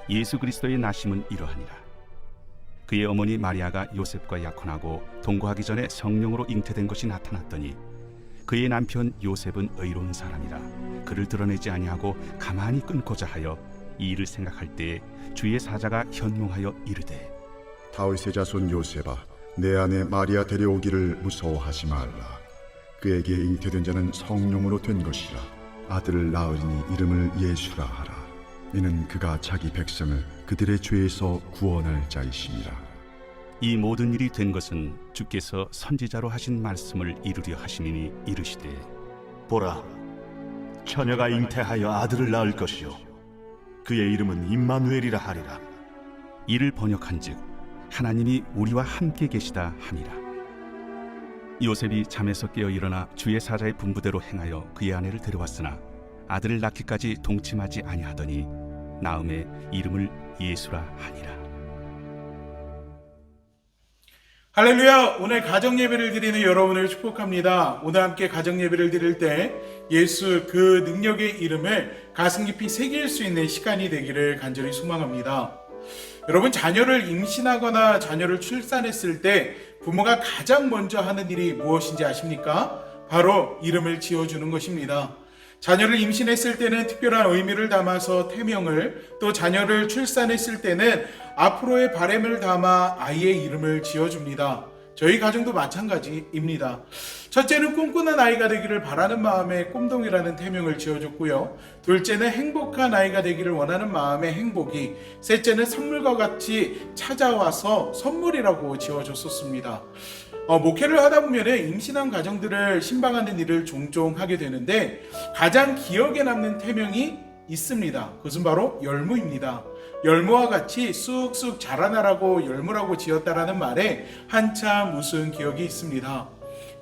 예수 그리스도의 나심은 이러하니라. 그의 어머니 마리아가 요셉과 약혼하고 동거하기 전에 성령으로 잉태된 것이 나타났더니 그의 남편 요셉은 의로운 사람이라 그를 드러내지 아니하고 가만히 끊고자 하여 이 일을 생각할 때에 주의 사자가 현몽하여 이르되 다윗의 자손 요셉아, 내 아내 마리아 데려오기를 무서워하지 말라. 그에게 잉태된 자는 성령으로 된 것이라. 아들을 낳으리니 이름을 예수라 하라. 이는 그가 자기 백성을 그들의 죄에서 구원할 자이심이라. 이 모든 일이 된 것은 주께서 선지자로 하신 말씀을 이루려 하심이니 이르시되 보라, 처녀가 잉태하여 아들을 낳을 것이요 그의 이름은 임마누엘이라 하리라. 이를 번역한즉 하나님이 우리와 함께 계시다 함이라. 요셉이 잠에서 깨어 일어나 주의 사자의 분부대로 행하여 그의 아내를 데려왔으나 아들을 낳기까지 동침하지 아니하더니 나음에 이름을 예수라 하니라. 할렐루야! 오늘 가정예배를 드리는 여러분을 축복합니다. 오늘 함께 가정예배를 드릴 때 예수 그 능력의 이름을 가슴 깊이 새길 수 있는 시간이 되기를 간절히 소망합니다. 여러분, 자녀를 임신하거나 자녀를 출산했을 때 부모가 가장 먼저 하는 일이 무엇인지 아십니까? 바로 이름을 지어주는 것입니다. 자녀를 임신했을 때는 특별한 의미를 담아서 태명을, 또 자녀를 출산했을 때는 앞으로의 바람을 담아 아이의 이름을 지어줍니다. 저희 가정도 마찬가지입니다. 첫째는 꿈꾸는 아이가 되기를 바라는 마음에 꿈동이라는 태명을 지어줬고요. 둘째는 행복한 아이가 되기를 원하는 마음에 행복이, 셋째는 선물과 같이 찾아와서 선물이라고 지어줬었습니다. 목회를 하다 보면 임신한 가정들을 신방하는 일을 종종 하게 되는데 가장 기억에 남는 태명이 있습니다. 그것은 바로 열무입니다. 열무와 같이 쑥쑥 자라나라고 열무라고 지었다라는 말에 한참 웃은 기억이 있습니다.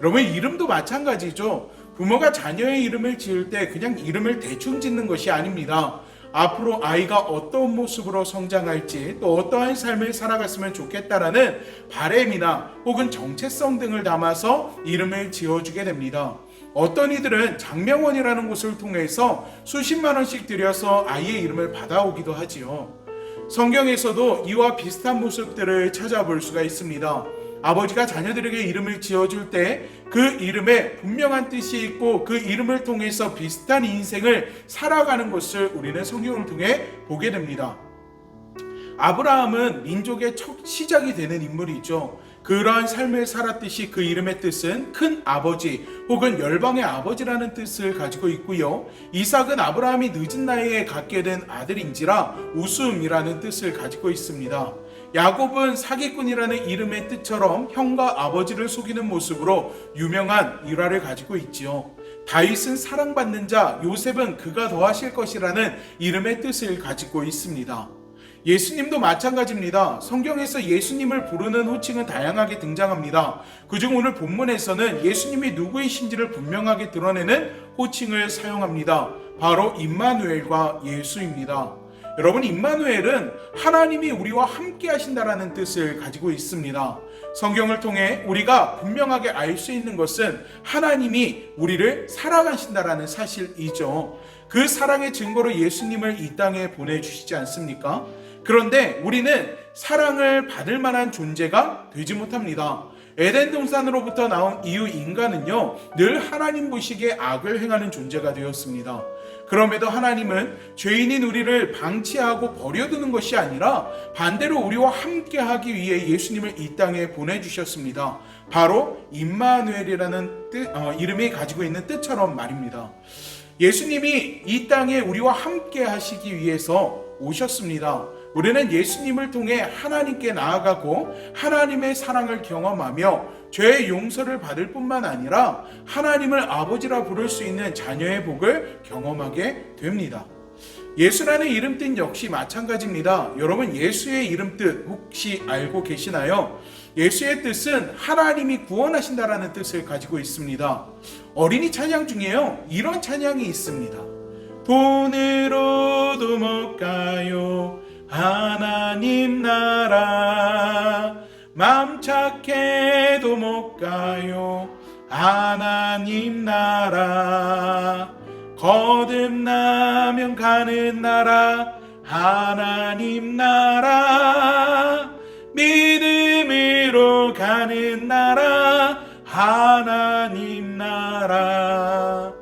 여러분, 이름도 마찬가지죠. 부모가 자녀의 이름을 지을 때 그냥 이름을 대충 짓는 것이 아닙니다. 앞으로 아이가 어떤 모습으로 성장할지, 또 어떠한 삶을 살아갔으면 좋겠다라는 바람이나 혹은 정체성 등을 담아서 이름을 지어주게 됩니다. 어떤 이들은 장명원이라는 곳을 통해서 수십만 원씩 들여서 아이의 이름을 받아오기도 하지요. 성경에서도 이와 비슷한 모습들을 찾아볼 수가 있습니다. 아버지가 자녀들에게 이름을 지어줄 때 그 이름에 분명한 뜻이 있고 그 이름을 통해서 비슷한 인생을 살아가는 것을 우리는 성경을 통해 보게 됩니다. 아브라함은 민족의 첫 시작이 되는 인물이죠. 그러한 삶을 살았듯이 그 이름의 뜻은 큰 아버지 혹은 열방의 아버지라는 뜻을 가지고 있고요. 이삭은 아브라함이 늦은 나이에 갖게 된 아들인지라 웃음이라는 뜻을 가지고 있습니다. 야곱은 사기꾼이라는 이름의 뜻처럼 형과 아버지를 속이는 모습으로 유명한 일화를 가지고 있지요. 다윗은 사랑받는 자, 요셉은 그가 더하실 것이라는 이름의 뜻을 가지고 있습니다. 예수님도 마찬가지입니다. 성경에서 예수님을 부르는 호칭은 다양하게 등장합니다. 그중 오늘 본문에서는 예수님이 누구이신지를 분명하게 드러내는 호칭을 사용합니다. 바로 임마누엘과 예수입니다. 여러분, 임마누엘은 하나님이 우리와 함께 하신다라는 뜻을 가지고 있습니다. 성경을 통해 우리가 분명하게 알 수 있는 것은 하나님이 우리를 사랑하신다라는 사실이죠. 그 사랑의 증거로 예수님을 이 땅에 보내주시지 않습니까? 그런데 우리는 사랑을 받을 만한 존재가 되지 못합니다. 에덴 동산으로부터 나온 이후 인간은요, 늘 하나님 보시기에 악을 행하는 존재가 되었습니다. 그럼에도 하나님은 죄인인 우리를 방치하고 버려두는 것이 아니라 반대로 우리와 함께 하기 위해 예수님을 이 땅에 보내주셨습니다. 바로 임마누엘이라는 이름이 가지고 있는 뜻처럼 말입니다. 예수님이 이 땅에 우리와 함께 하시기 위해서 오셨습니다. 우리는 예수님을 통해 하나님께 나아가고 하나님의 사랑을 경험하며 죄의 용서를 받을 뿐만 아니라 하나님을 아버지라 부를 수 있는 자녀의 복을 경험하게 됩니다. 예수라는 이름뜻 역시 마찬가지입니다. 여러분, 예수의 이름뜻 혹시 알고 계시나요? 예수의 뜻은 하나님이 구원하신다라는 뜻을 가지고 있습니다. 어린이 찬양 중에요, 이런 찬양이 있습니다. 돈으로도 못 가요 하나님 나라, 맘 착해도 못 가요 하나님 나라, 거듭나면 가는 나라 하나님 나라, 믿음으로 가는 나라, 하나님 나라.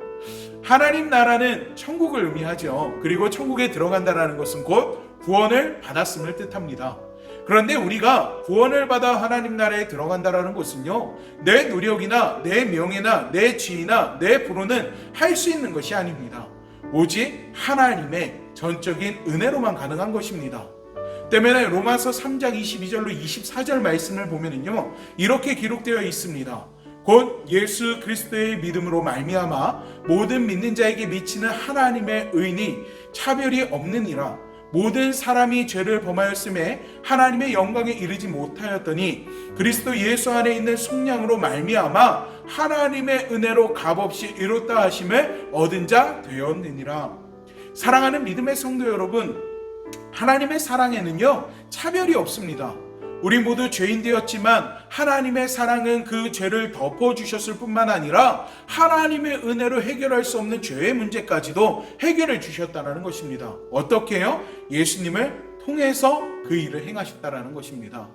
하나님 나라는 천국을 의미하죠. 그리고 천국에 들어간다는 것은 곧 구원을 받았음을 뜻합니다. 그런데 우리가 구원을 받아 하나님 나라에 들어간다는 것은요, 내 노력이나 내 명예나 내 지위나 내 부로는 할 수 있는 것이 아닙니다. 오직 하나님의 전적인 은혜로만 가능한 것입니다. 때문에 로마서 3장 22절로 24절 말씀을 보면은요, 이렇게 기록되어 있습니다. 곧 예수 그리스도의 믿음으로 말미암아 모든 믿는 자에게 미치는 하나님의 의니 차별이 없느니라. 모든 사람이 죄를 범하였음에 하나님의 영광에 이르지 못하였더니 그리스도 예수 안에 있는 속량으로 말미암아 하나님의 은혜로 값없이 이뤘다 하심을 얻은 자 되었느니라. 사랑하는 믿음의 성도 여러분, 하나님의 사랑에는요, 차별이 없습니다. 우리 모두 죄인 되었지만 하나님의 사랑은 그 죄를 덮어주셨을 뿐만 아니라 하나님의 은혜로 해결할 수 없는 죄의 문제까지도 해결해 주셨다는 것입니다. 어떻게요? 예수님을 통해서 그 일을 행하셨다는 것입니다.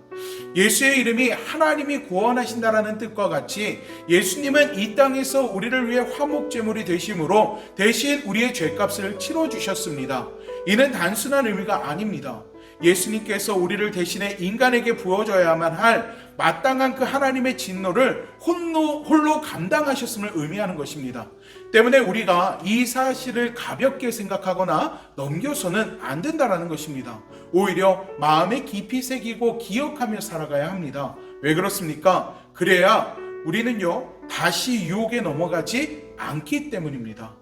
예수의 이름이 하나님이 구원하신다라는 뜻과 같이 예수님은 이 땅에서 우리를 위해 화목제물이 되심으로 대신 우리의 죄값을 치러주셨습니다. 이는 단순한 의미가 아닙니다. 예수님께서 우리를 대신해 인간에게 부어져야만 할 마땅한 그 하나님의 진노를 홀로 감당하셨음을 의미하는 것입니다. 때문에 우리가 이 사실을 가볍게 생각하거나 넘겨서는 안 된다는 것입니다. 오히려 마음에 깊이 새기고 기억하며 살아가야 합니다. 왜 그렇습니까? 그래야 우리는요, 다시 유혹에 넘어가지 않기 때문입니다.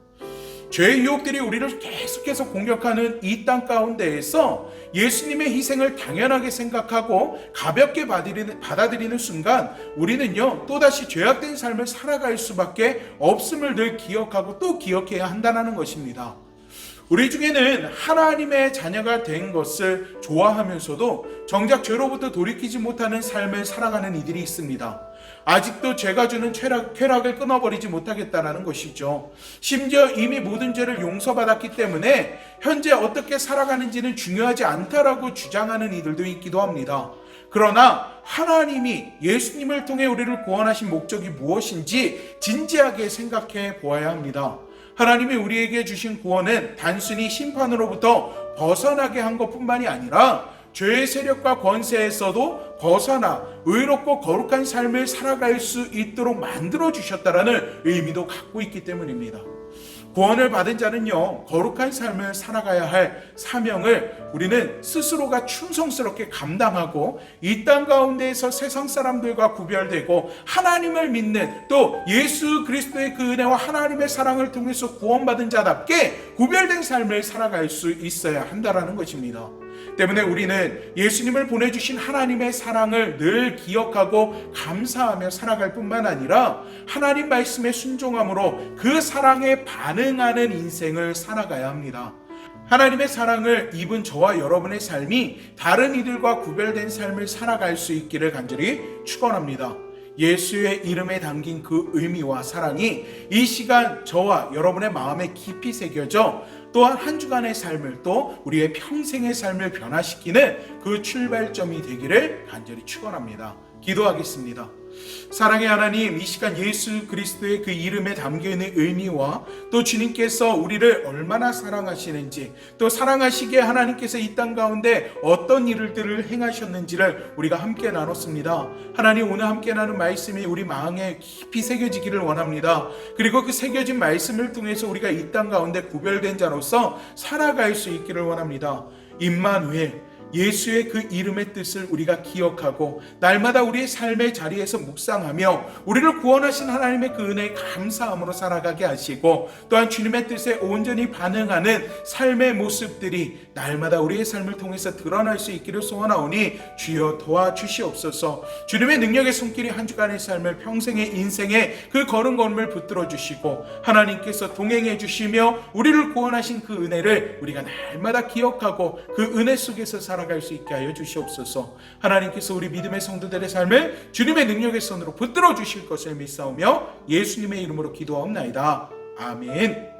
죄의 유혹들이 우리를 계속해서 공격하는 이 땅 가운데에서 예수님의 희생을 당연하게 생각하고 가볍게 받아들이는 순간 우리는요, 또다시 죄악된 삶을 살아갈 수밖에 없음을 늘 기억하고 또 기억해야 한다는 것입니다. 우리 중에는 하나님의 자녀가 된 것을 좋아하면서도 정작 죄로부터 돌이키지 못하는 삶을 살아가는 이들이 있습니다. 아직도 죄가 주는 쾌락을 끊어버리지 못하겠다는 것이죠. 심지어 이미 모든 죄를 용서받았기 때문에 현재 어떻게 살아가는지는 중요하지 않다라고 주장하는 이들도 있기도 합니다. 그러나 하나님이 예수님을 통해 우리를 구원하신 목적이 무엇인지 진지하게 생각해 보아야 합니다. 하나님이 우리에게 주신 구원은 단순히 심판으로부터 벗어나게 한 것뿐만이 아니라 죄의 세력과 권세에서도 벗어나 의롭고 거룩한 삶을 살아갈 수 있도록 만들어 주셨다라는 의미도 갖고 있기 때문입니다. 구원을 받은 자는요, 거룩한 삶을 살아가야 할 사명을 우리는 스스로가 충성스럽게 감당하고 이 땅 가운데에서 세상 사람들과 구별되고 하나님을 믿는 또 예수 그리스도의 그 은혜와 하나님의 사랑을 통해서 구원받은 자답게 구별된 삶을 살아갈 수 있어야 한다는 것입니다. 때문에 우리는 예수님을 보내주신 하나님의 사랑을 늘 기억하고 감사하며 살아갈 뿐만 아니라 하나님 말씀에 순종함으로 그 사랑에 반응하는 인생을 살아가야 합니다. 하나님의 사랑을 입은 저와 여러분의 삶이 다른 이들과 구별된 삶을 살아갈 수 있기를 간절히 축원합니다. 예수의 이름에 담긴 그 의미와 사랑이 이 시간 저와 여러분의 마음에 깊이 새겨져 또한 한 주간의 삶을 또 우리의 평생의 삶을 변화시키는 그 출발점이 되기를 간절히 축원합니다. 기도하겠습니다. 사랑의 하나님, 이 시간 예수 그리스도의 그 이름에 담겨있는 의미와 또 주님께서 우리를 얼마나 사랑하시는지 또 사랑하시기에 하나님께서 이 땅 가운데 어떤 일들을 행하셨는지를 우리가 함께 나눴습니다. 하나님, 오늘 함께 나눈 말씀이 우리 마음에 깊이 새겨지기를 원합니다. 그리고 그 새겨진 말씀을 통해서 우리가 이 땅 가운데 구별된 자로서 살아갈 수 있기를 원합니다. 임마누엘, 예수의 그 이름의 뜻을 우리가 기억하고 날마다 우리의 삶의 자리에서 묵상하며 우리를 구원하신 하나님의 그 은혜에 감사함으로 살아가게 하시고 또한 주님의 뜻에 온전히 반응하는 삶의 모습들이 날마다 우리의 삶을 통해서 드러날 수 있기를 소원하오니 주여 도와주시옵소서. 주님의 능력의 손길이 한 주간의 삶을 평생의 인생의 그 걸음걸음을 붙들어 주시고 하나님께서 동행해 주시며 우리를 구원하신 그 은혜를 우리가 날마다 기억하고 그 은혜 속에서 살아갈 수 있게 하여 주시옵소서. 하나님께서 우리 믿음의 성도들의 삶을 주님의 능력의 손으로 붙들어 주실 것을 믿사오며 예수님의 이름으로 기도하옵나이다. 아멘.